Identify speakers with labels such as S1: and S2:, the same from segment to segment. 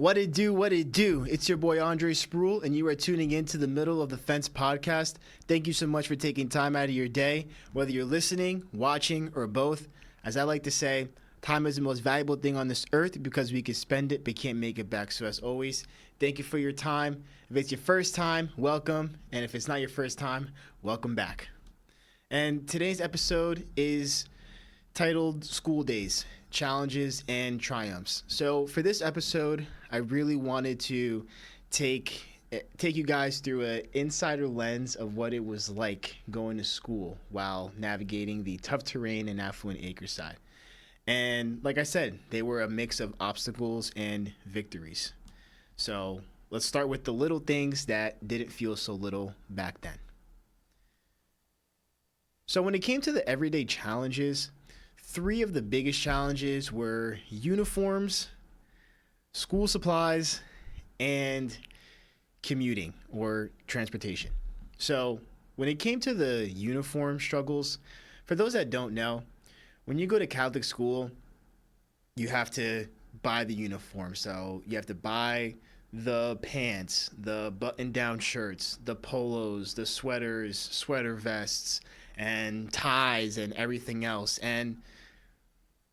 S1: What it do, what it do. It's your boy Andre Spruell, and you are tuning in to the Middle of the Fence podcast. Thank you so much for taking time out of your day, whether you're listening, watching, or both. As I like to say, time is the most valuable thing on this earth because we can spend it but can't make it back. So as always, thank you for your time. If it's your first time, welcome. And if it's not your first time, welcome back. And today's episode is titled School Days, Challenges and Triumphs. So for this episode, I really wanted to take you guys through an insider lens of what it was like going to school while navigating the tough terrain and affluent acre side. And like I said, they were a mix of obstacles and victories. So let's start with the little things that didn't feel so little back then. So when it came to the everyday challenges, three of the biggest challenges were uniforms, school supplies, and commuting or transportation. So when it came to the uniform struggles, for those that don't know, when you go to Catholic school, you have to buy the uniform. So you have to buy the pants, the button-down shirts, the polos, the sweaters, sweater vests, and ties and everything else. And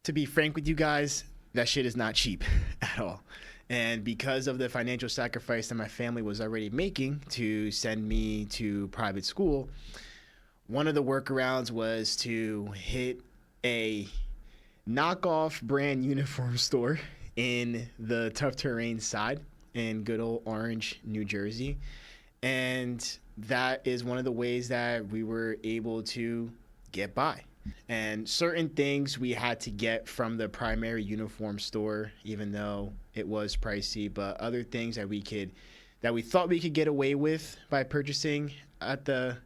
S1: to be frank with you guys, that shit is not cheap at all. And because of the financial sacrifice that my family was already making to send me to private school, one of the workarounds was to hit a knockoff brand uniform store in the tough terrain side in good old Orange, New Jersey. And that is one of the ways that we were able to get by. And certain things we had to get from the primary uniform store, even though it was pricey, but other things that we thought we could get away with by purchasing at the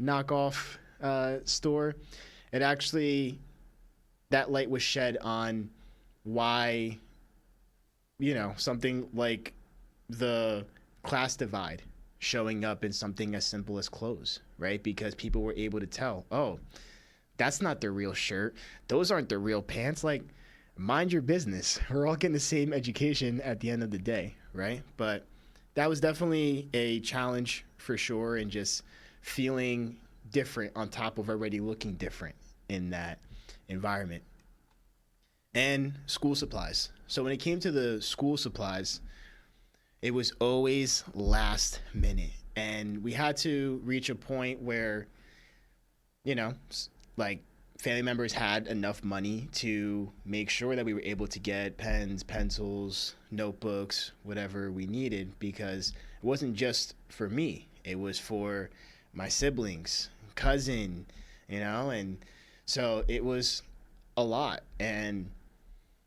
S1: knockoff store, it actually, that light was shed on why, something like the class divide showing up in something as simple as clothes, right? Because people were able to tell, oh, that's not the real shirt. Those aren't the real pants. Like, mind your business. We're all getting the same education at the end of the day, right? But that was definitely a challenge for sure, and just feeling different on top of already looking different in that environment. And school supplies. So when it came to the school supplies, it was always last minute. And we had to reach a point where, like family members had enough money to make sure that we were able to get pens, pencils, notebooks, whatever we needed, because it wasn't just for me. It was for my siblings, cousin, and so it was a lot. And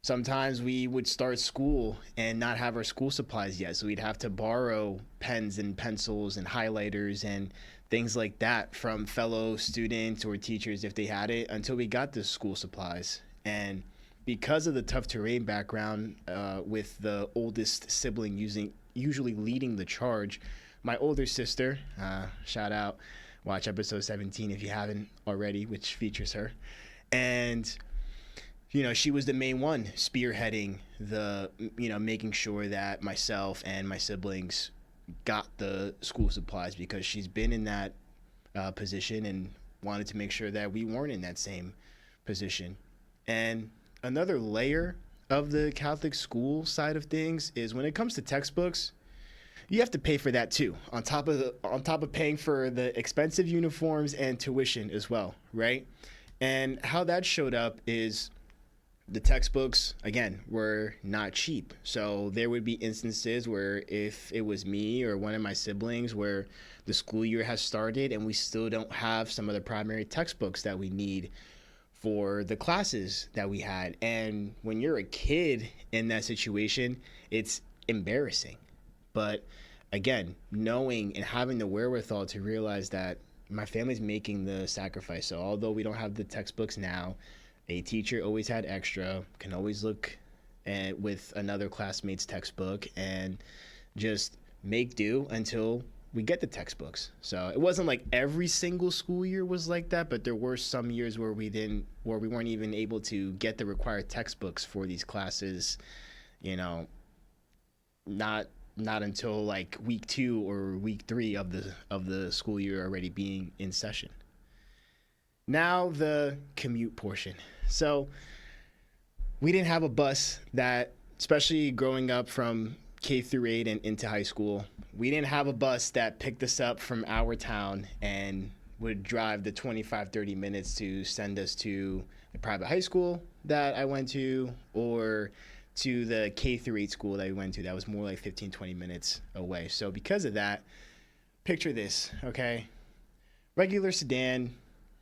S1: sometimes we would start school and not have our school supplies yet, so we'd have to borrow pens and pencils and highlighters and things like that from fellow students or teachers if they had it, until we got the school supplies. And because of the tough terrain background, with the oldest sibling usually leading the charge, my older sister, shout out, watch episode 17 if you haven't already, which features her. And she was the main one spearheading the, making sure that myself and my siblings got the school supplies, because she's been in that position and wanted to make sure that we weren't in that same position. And another layer of the Catholic school side of things is when it comes to textbooks, you have to pay for that too, on top of paying for the expensive uniforms and tuition as well, right? And how that showed up is the textbooks, again, were not cheap. So there would be instances where if it was me or one of my siblings where the school year has started and we still don't have some of the primary textbooks that we need for the classes that we had. And when you're a kid in that situation, it's embarrassing. But again, knowing and having the wherewithal to realize that my family's making the sacrifice. So although we don't have the textbooks now, a teacher always had extra, can always look with another classmate's textbook and just make do until we get the textbooks. So it wasn't like every single school year was like that, but there were some years where we weren't even able to get the required textbooks for these classes, not not until like week 2 or week 3 of the school year already being in session. Now the commute portion. So we didn't have a bus that, especially growing up from K through 8 and into high school, we didn't have a bus that picked us up from our town and would drive the 25, 30 minutes to send us to the private high school that I went to, or to the K through 8 school that we went to that was more like 15, 20 minutes away. So because of that, picture this, okay? Regular sedan,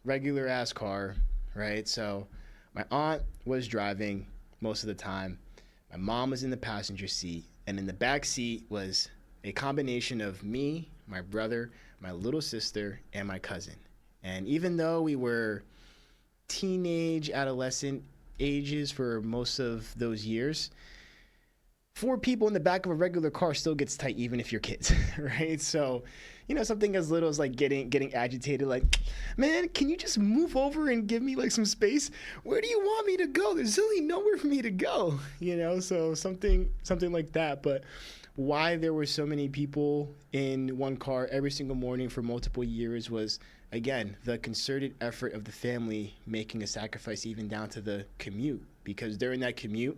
S1: regular ass car, right? So my aunt was driving most of the time. My mom was in the passenger seat, and in the back seat was a combination of me, my brother, my little sister, and my cousin. And even though we were teenage, adolescent ages for most of those years, 4 people in the back of a regular car still gets tight, even if you're kids, right? So, you know, something as little as like getting agitated, like, man, can you just move over and give me like some space? Where do you want me to go? There's really nowhere for me to go, you know? So something like that. But why there were so many people in one car every single morning for multiple years was, again, the concerted effort of the family making a sacrifice even down to the commute. Because during that commute,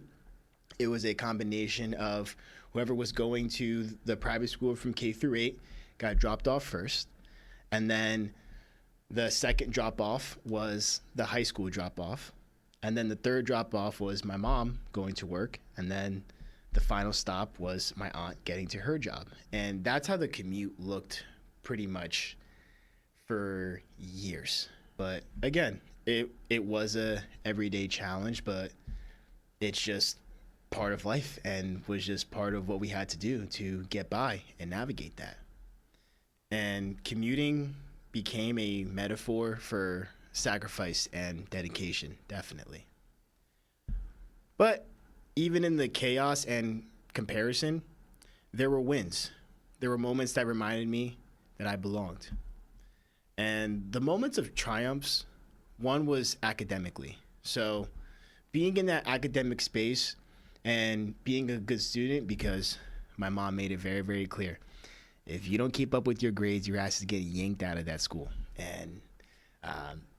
S1: it was a combination of whoever was going to the private school from K through 8 got dropped off first. And then the second drop off was the high school drop off. And then the third drop off was my mom going to work. And then the final stop was my aunt getting to her job. And that's how the commute looked pretty much for years. But again, it was a everyday challenge, but it's just part of life and was just part of what we had to do to get by and navigate that. And commuting became a metaphor for sacrifice and dedication, definitely. But even in the chaos and comparison, there were wins. There were moments that reminded me that I belonged. And the moments of triumphs, one was academically. So being in that academic space and being a good student, because my mom made it very, very clear, if you don't keep up with your grades, your ass is getting yanked out of that school. And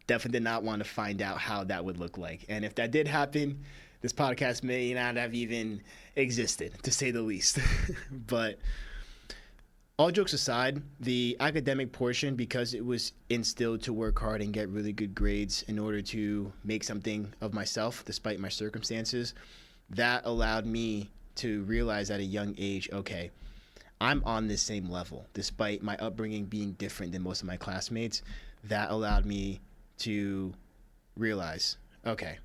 S1: definitely did not want to find out how that would look like. And if that did happen, this podcast may not have even existed, to say the least. But all jokes aside, the academic portion, because it was instilled to work hard and get really good grades in order to make something of myself despite my circumstances, that allowed me to realize at a young age, okay, I'm on this same level despite my upbringing being different than most of my classmates. That allowed me to realize, okay,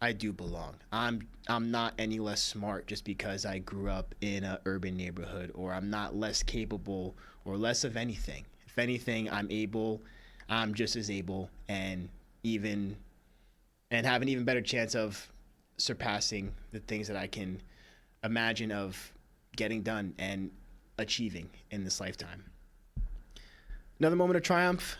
S1: I do belong. I'm not any less smart just because I grew up in an urban neighborhood, or I'm not less capable or less of anything. If anything, I'm just as able and have an even better chance of surpassing the things that I can imagine of getting done and achieving in this lifetime. Another moment of triumph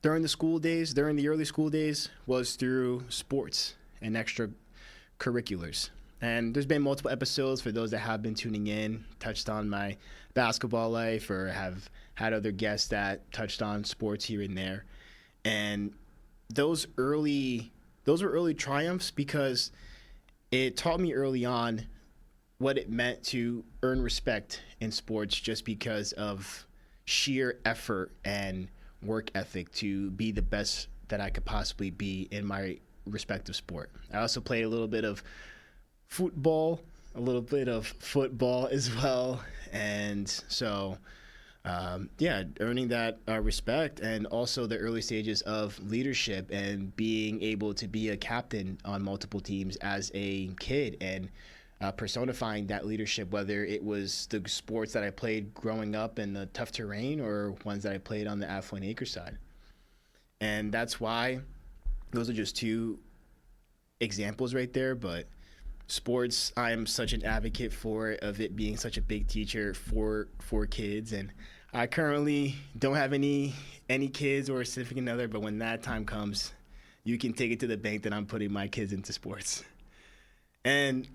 S1: during the early school days, was through sports and extracurriculars. And there's been multiple episodes for those that have been tuning in, touched on my basketball life, or have had other guests that touched on sports here and there. And those were early triumphs because it taught me early on what it meant to earn respect in sports just because of sheer effort and work ethic to be the best that I could possibly be in my respective sport. I also played a little bit of football as well. And so, earning that respect, and also the early stages of leadership and being able to be a captain on multiple teams as a kid, and personifying that leadership, whether it was the sports that I played growing up in the tough terrain or ones that I played on the Affluent Acres side. And that's why those are just 2 examples right there. But sports, I am such an advocate for it, of it being such a big teacher for kids. And I currently don't have any kids or a significant other, but when that time comes, you can take it to the bank that I'm putting my kids into sports. And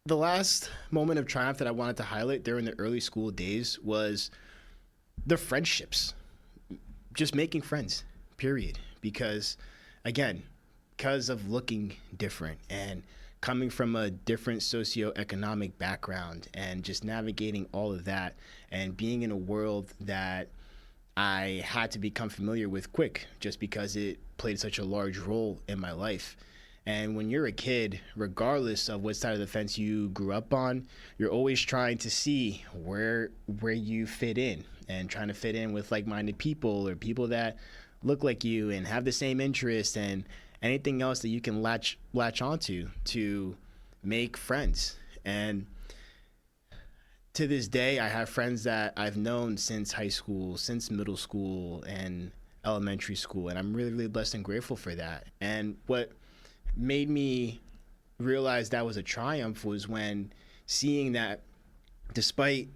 S1: The last moment of triumph that I wanted to highlight during the early school days was the friendships, just making friends, period. Because, again, because of looking different and coming from a different socioeconomic background and just navigating all of that and being in a world that I had to become familiar with quick just because it played such a large role in my life. And when you're a kid, regardless of what side of the fence you grew up on, you're always trying to see where you fit in and trying to fit in with like-minded people or people that look like you and have the same interests and anything else that you can latch onto to make friends. And to this day, I have friends that I've known since high school, since middle school and elementary school, and I'm really, really blessed and grateful for that. And what made me realize that was a triumph was when seeing that despite,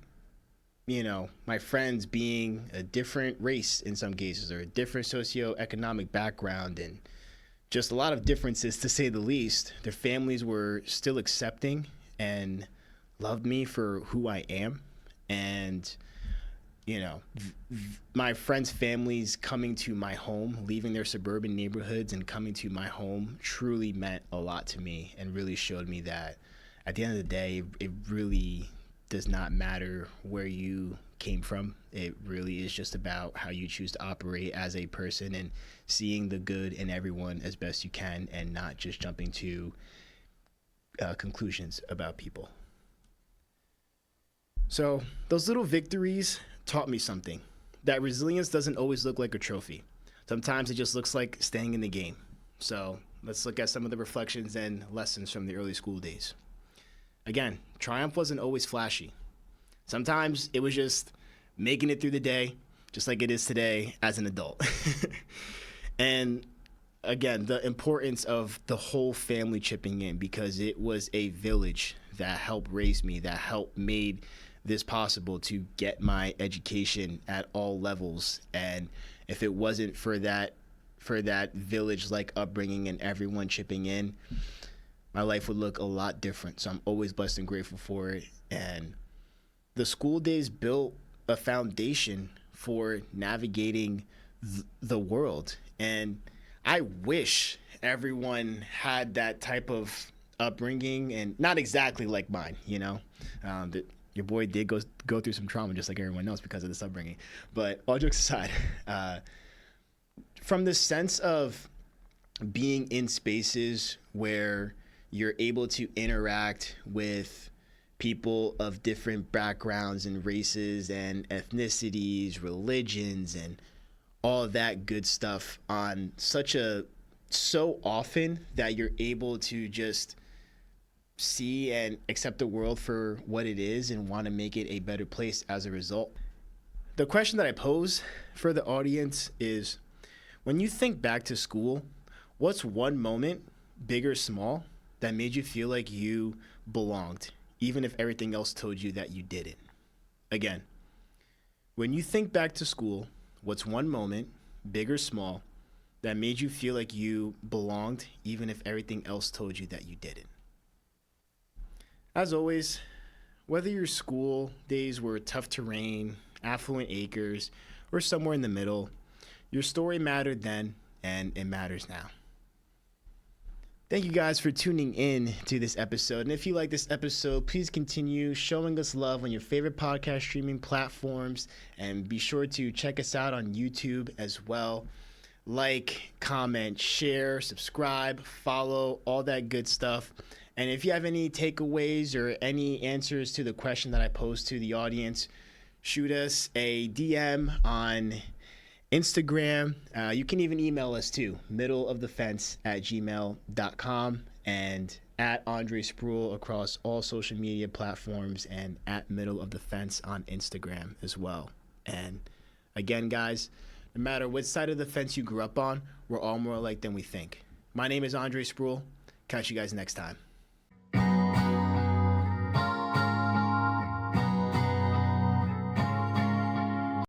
S1: my friends being a different race in some cases or a different socioeconomic background and just a lot of differences to say the least, their families were still accepting and loved me for who I am. And, my friends' families coming to my home, leaving their suburban neighborhoods and coming to my home truly meant a lot to me and really showed me that at the end of the day, it really does not matter where you came from. It really is just about how you choose to operate as a person and seeing the good in everyone as best you can and not just jumping to conclusions about people. So those little victories taught me something, that resilience doesn't always look like a trophy. Sometimes it just looks like staying in the game. So let's look at some of the reflections and lessons from the early school days. Again, triumph wasn't always flashy. Sometimes it was just making it through the day, just like it is today as an adult. And again, the importance of the whole family chipping in, because it was a village that helped raise me, that helped made this possible to get my education at all levels. And if it wasn't for that village-like upbringing and everyone chipping in, my life would look a lot different. So I'm always blessed and grateful for it. And the school days built a foundation for navigating the world. And I wish everyone had that type of upbringing, and not exactly like mine, that your boy did go through some trauma just like everyone else because of this upbringing. But all jokes aside, from the sense of being in spaces where you're able to interact with people of different backgrounds and races and ethnicities, religions, and all of that good stuff on so often that you're able to just see and accept the world for what it is and want to make it a better place as a result. The question that I pose for the audience is, when you think back to school, what's one moment, big or small, that made you feel like you belonged, even if everything else told you that you didn't? Again, when you think back to school, what's one moment, big or small, that made you feel like you belonged, even if everything else told you that you didn't? As always, whether your school days were tough terrain, affluent acres, or somewhere in the middle, your story mattered then, and it matters now. Thank you guys for tuning in to this episode. And if you like this episode, please continue showing us love on your favorite podcast streaming platforms. And be sure to check us out on YouTube as well. Like, comment, share, subscribe, follow, all that good stuff. And if you have any takeaways or any answers to the question that I posed to the audience, shoot us a DM on Instagram. You can even email us too, middleofthefence@gmail.com, and at Andre Spruell across all social media platforms, and at Middle of the Fence on Instagram as well. And again, guys, no matter which side of the fence you grew up on, we're all more alike than we think. My name is Andre Spruell. Catch you guys next time.